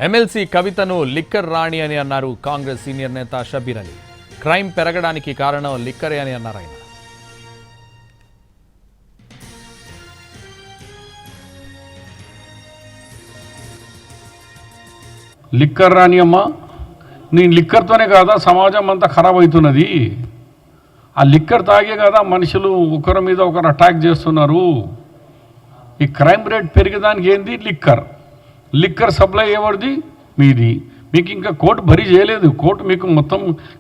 MLC కవితను liquor రాణి అని అన్నారు కాంగ్రెస్ సీనియర్ నేత షబీర్ అలీ. క్రైమ్ పెరగడానికి కారణం లిక్కరే అని అన్నారు ఆయన. లిక్కర్ రాణి అమ్మ, నేను లిక్కర్తోనే కాదా సమాజం అంతా ఖరాబ్ అవుతున్నది. ఆ లిక్కర్ తాగే కదా మనుషులు ఒకరి మీద ఒకరు అటాక్ చేస్తున్నారు. ఈ క్రైమ్ రేట్ పెరిగేదానికి ఏంది లిక్కర్. లిక్కర్ సప్లై ఎవరిది? మీది. మీకు ఇంకా కోర్టు భరీ చేయలేదు, కోర్టు మీకు మొత్తం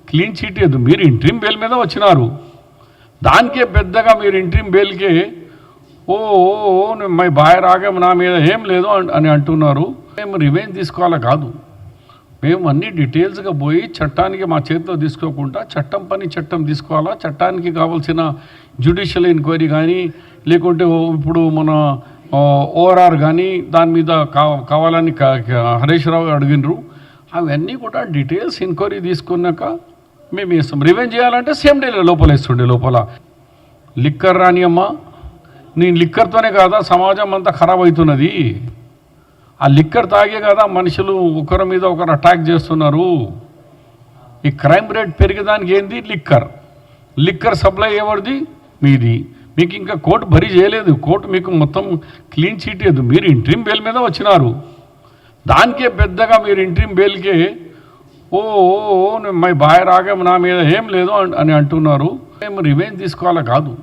క్లీన్ చీట్ లేదు. మీరు ఇంట్రీమ్ బెయిల్ మీద వచ్చినారు. దానికే పెద్దగా మీరు ఇంట్రీమ్ బెయిల్కే ఓ మై బాయ్ రాగా నా మీద ఏం లేదు అని అంటున్నారు. మేము రివెంజ్ తీసుకోవాలా కాదు, మేము అన్ని డీటెయిల్స్గా పోయి చట్టానికి మా చేతిలో తీసుకోకుండా చట్టం పని చట్టం తీసుకోవాలా. చట్టానికి కావాల్సిన జ్యుడిషియల్ ఎంక్వైరీ కానీ లేకుంటే ఇప్పుడు మన ఓఆర్ఆర్ కానీ దాని మీద కావాలని హరీష్ రావు అడిగినరు. అవన్నీ కూడా డీటెయిల్స్ ఎంక్వైరీ తీసుకున్నాక మేము వేస్తాం. రివెంజ్ చేయాలంటే సేమ్ డే లోపల వేస్తుండే. లోపల లిక్కర్ రాని అమ్మ, నేను లిక్కర్తోనే కాదా సమాజం అంతా ఖరాబ్ అవుతున్నది. ఆ లిక్కర్ తాగే కదా మనుషులు ఒకరి మీద ఒకరు అటాక్ చేస్తున్నారు. ఈ క్రైమ్ రేట్ పెరిగేదానికి ఏంది లిక్కర్. లిక్కర్ సప్లై ఎవరిది? మీది. మీకు ఇంకా కోర్టు భరీ చేయలేదు, కోర్టు మీకు మొత్తం క్లీన్ చీట్ లేదు. మీరు ఇంట్రీమ్ బెయిల్ మీద వచ్చినారు. దానికే పెద్దగా మీరు ఇంట్రీమ్ బెయిల్కే ఓ మై బాయ్ రాగా నా మీద ఏం లేదు అని అంటున్నారు. మేము రివెంజ్ తీసుకోవాలా కాదు,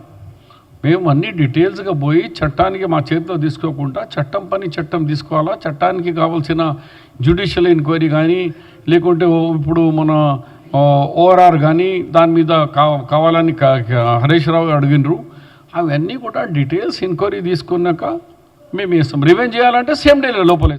మేము అన్ని డీటెయిల్స్గా పోయి చట్టానికి మా చేతిలో తీసుకోకుండా చట్టం పని చట్టం తీసుకోవాలా. చట్టానికి కావాల్సిన జ్యుడిషియల్ ఎంక్వైరీ కానీ లేకుంటే ఇప్పుడు మన ఓఆర్ఆర్ కానీ దాని మీద కావాలని హరీష్ రావు అడిగినరు. అవన్నీ కూడా డీటెయిల్స్ ఎంక్వైరీ తీసుకున్నాక మేము వేస్తాం. రివెంజ్ చేయాలంటే సేమ్ డే లోపల